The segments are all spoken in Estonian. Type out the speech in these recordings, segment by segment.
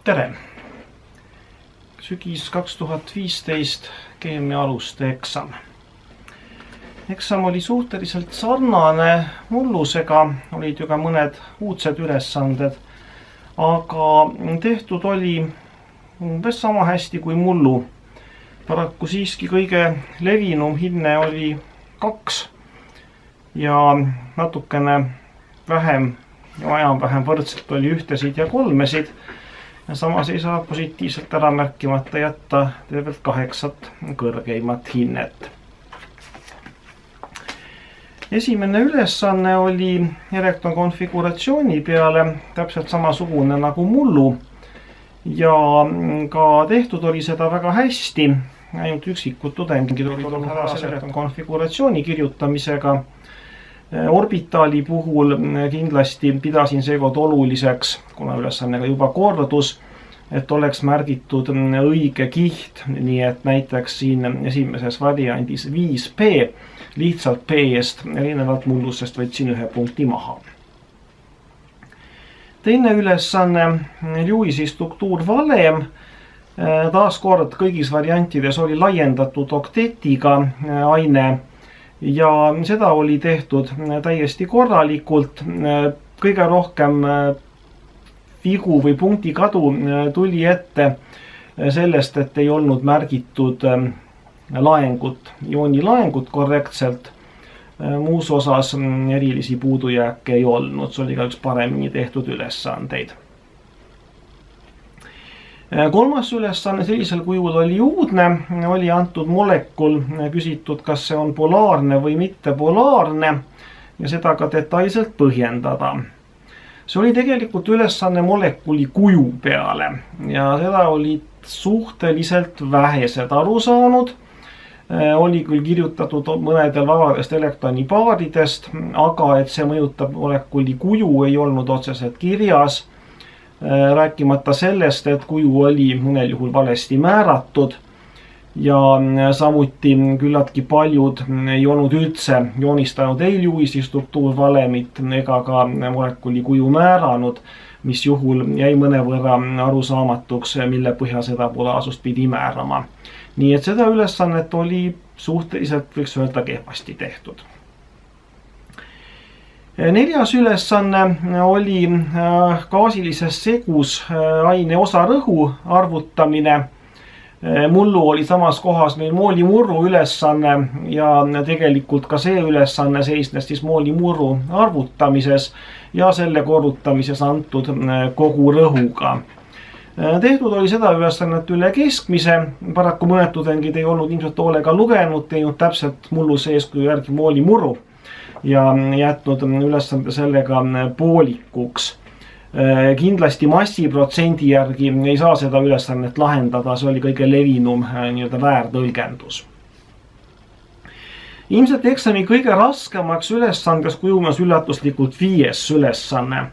Tere! Sügis 2015 keemia aluste eksam. Eksam oli suhteliselt sarnane mullusega, olid ju ka mõned uudsed ülesanded, aga tehtud oli umbes sama hästi kui mullu. Paraku siiski kõige levinum hinne oli 2 ja natukene vähem ja enam-vähem võrdselt oli ühtesid ja 3-sid. Ja samas ei saa positiivselt ära märkimata jätta tervelt 8 kõrgeimat hinnet. Esimene ülesanne oli elektronkonfiguratsiooni peale täpselt samasugune nagu mullu ja ka tehtud oli seda väga hästi. Ainult üksikud tudengid olid olnud hädas elektronkonfiguratsiooni kirjutamisega. Orbitaali puhul kindlasti pidasin seekord oluliseks, kuna ülesannega juba kordus, et oleks märgitud õige kiht, nii et näiteks siin esimeses variandis 5P, lihtsalt P-st, erinevalt mullusest võtsin 1 punkti maha. Teine ülesanne, Lewisi struktuurvalem, taas kord kõigis variantides oli laiendatud oktetiga aine, ja seda oli tehtud täiesti korralikult. Kõige rohkem vigu või punkti kadu tuli ette sellest, et ei olnud märgitud laengut, jooni laengut korrektselt. Muus osas erilisi puudujääke ei olnud, see oli ka üks paremini tehtud ülesandeid. Kolmas ülesanne sellisel kujul oli uudne, oli antud molekul, küsitud, kas see on polaarne või mitte polaarne ja seda ka detailselt põhjendada. See oli tegelikult ülesanne molekuli kuju peale ja seda olid suhteliselt vähesed aru saanud. Oli küll kirjutatud mõnedel vabadest elektronipaaridest, aga et see mõjutab molekuli kuju ei olnud otseselt kirjas. Rääkimata sellest, et kuju oli mõnel juhul valesti määratud ja samuti küllaltki paljud ei olnud üldse joonistanud ei Lewisi struktuurvalemit ega ka molekuli kuju määranud, mis juhul jäi mõnevõrra arusaamatuks, mille põhjal seda polaarsust pidi määrama. Nii et seda ülesannet oli suhteliselt, võiks öelda, kehvasti tehtud. Neljas ülesanne oli gaasilises segus aine osarõhu arvutamine. Mullu oli samas kohas meil moolimurru ülesanne ja tegelikult ka see ülesanne seisnes siis moolimurru arvutamises ja selle korrutamises antud kogu rõhuga. Tehtud oli seda ülesannet üle keskmise, paraku mõned tudengid ei olnud ilmselt hoolega lugenud, teinud täpselt mullu eeskuju järgi moolimurru ja jätnud ülesande sellega poolikuks. Kindlasti massiprotsendi järgi ei saa seda ülesannet lahendada, see oli kõige levinum väärtõlgendus. Ilmselt eksami kõige raskemaks ülesandeks kujunes üllatuslikult 5. ülesanne,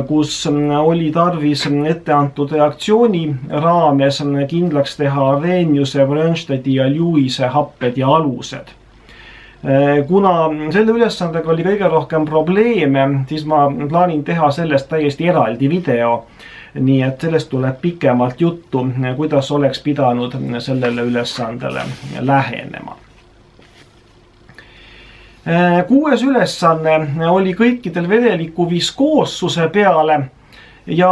kus oli tarvis ette antud reaktsiooni raames kindlaks teha Arrheniuse, Brønnstedti ja Lewise happed ja alused. Kuna selle ülesandega oli kõige rohkem probleeme, siis ma plaanin teha sellest täiesti eraldi video, nii et sellest tuleb pikemalt juttu, kuidas oleks pidanud sellele ülesandele lähenema. 6. ülesanne oli kõikidel vedeliku viskoossuse peale ja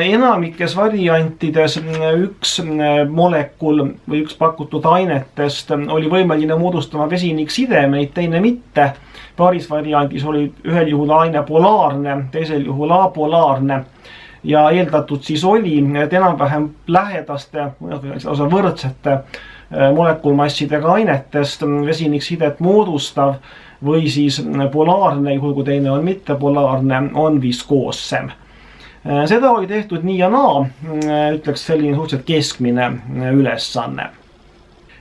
enamikes variantides üks molekul või üks pakutud ainetest oli võimeline moodustama vesiniksidemeid, teine mitte. Paaris variandis oli ühel juhul aine polaarne, teisel juhul apolaarne ja eeldatud siis oli, et enam-vähem lähedaste, osa võrdsete molekulmassidega ainetest vesiniksidet moodustav või siis polaarne, juhul kui teine on mittepolaarne, on viskoossem. Seda oli tehtud nii ja naa, ütleks selline suhteliselt keskmine ülesanne.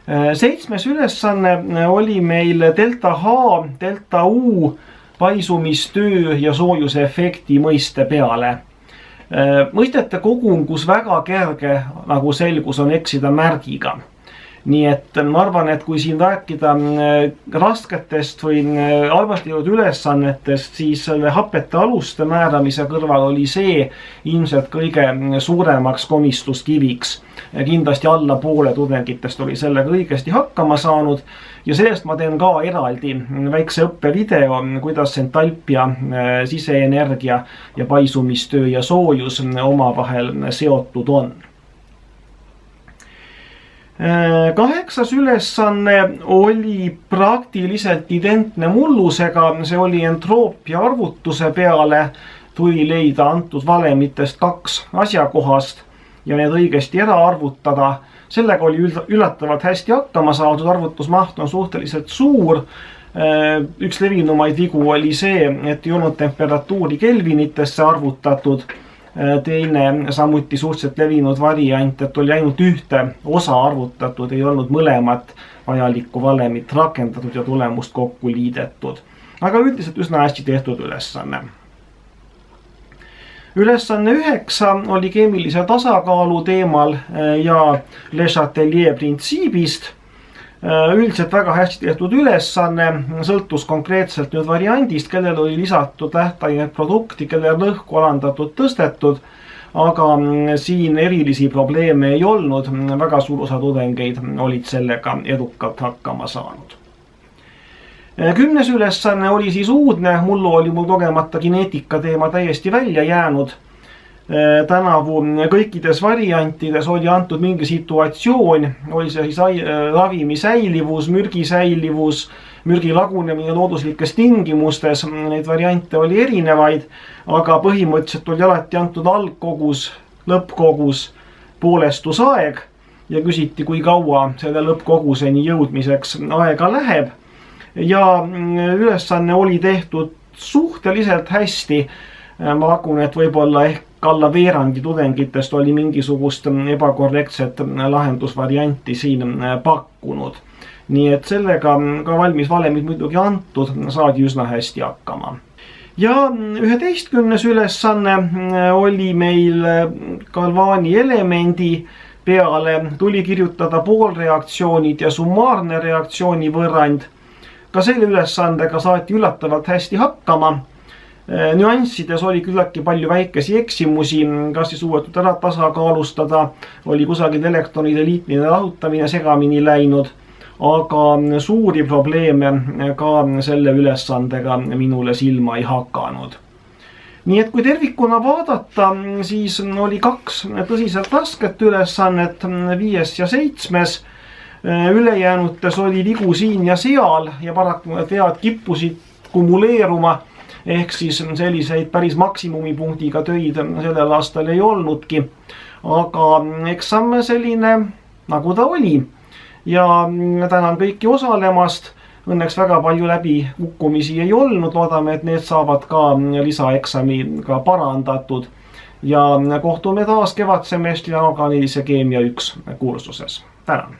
7. ülesanne oli meil delta H, delta U paisumistöö ja soojuse efekti mõiste peale. Mõistete kogum, kus väga kerge, nagu selgus, on eksida märgiga. nii et ma arvan, et kui siin rääkida rasketest või halvasti jõudnud ülesannetest, siis selle hapete aluste määramise kõrval oli see ilmselt kõige suuremaks komistuskiviks. Kindlasti alla poole tudengitest oli sellega õigesti hakkama saanud ja sellest ma teen ka eraldi väikse õppevideo, kuidas entalpia, siseenergia ja paisumistöö ja soojus omavahel seotud on. 8. ülesanne oli praktiliselt identne mullusega, see oli entroopia arvutuse peale, tuli leida antud valemitest 2 asjakohast ja need õigesti ära arvutada. Sellega oli üllatavalt hästi hakkama saadud, arvutusmaht on suhteliselt suur. Üks levinumaid vigu oli see, et ei olnud temperatuuri kelvinitesse arvutatud. Teine samuti suhteliselt levinud variant, et oli ainult ühte osa arvutatud, ei olnud mõlemat vajalikku valemit rakendatud ja tulemust kokku liidetud. Aga üldiselt üsna hästi tehtud ülesanne. Ülesanne 9 oli keemilise tasakaalu teemal ja Le Chatelier printsiibist. Üldiselt väga hästi tehtud ülesanne, sõltus konkreetselt nüüd variandist, kellel oli lisatud lähteainet produkti, kellel lõhku alandatud tõstetud, aga siin erilisi probleeme ei olnud, väga suur osa tudengeid olid sellega edukalt hakkama saanud. 10. ülesanne oli siis uudne, mullu oli mul kogemata geneetika teema täiesti välja jäänud. Tänavu kõikides variantides oli antud mingi situatsioon, oli see siis ravimi säilivus, mürgi säilivus, mürgi lagunemine looduslikes tingimustes, neid variante oli erinevaid, aga põhimõtteliselt oli alati antud algkogus, lõppkogus, poolestusaeg ja küsiti, kui kaua selle lõppkoguseni jõudmiseks aega läheb. Ja ülesanne oli tehtud suhteliselt hästi. Ma pakun, et võib-olla ehk alla veerandi tudengitest oli mingisugust ebakorrektset lahendusvarianti siin pakkunud. Nii et sellega ka valmis valemid muidugi antud, saadi üsna hästi hakkama. Ja 11. ülesanne oli meil galvaani elemendi peale, tuli kirjutada poolreaktsioonid ja summaarne reaktsiooni võrrand. Ka selle ülesandega saati üllatavalt hästi hakkama. Nüanssides oli küllaltki palju väikesi eksimusi, kas siis suudetud ära tasakaalustada, oli kusagil elektronide liitmine lahutamine segamini läinud, aga suuri probleeme ka selle ülesandega minule silma ei hakanud. Nii et kui tervikuna vaadata, siis oli 2 tõsiselt rasket ülesannet, 5. ja 7. Ülejäänutes oli vigu siin ja seal ja paraku need vead kippusid kumuleeruma. Ehk siis selliseid päris maksimumipunktiga töid sellel aastal ei olnudki. Aga eksam selline nagu ta oli. Ja tänan kõiki osalemast. Õnneks väga palju läbikukkumisi ei olnud. Loodame, et need saavad ka lisaeksamiga parandatud. Ja kohtume taas kevadsemestri orgaanilise keemia 1 kursuses. Tänan!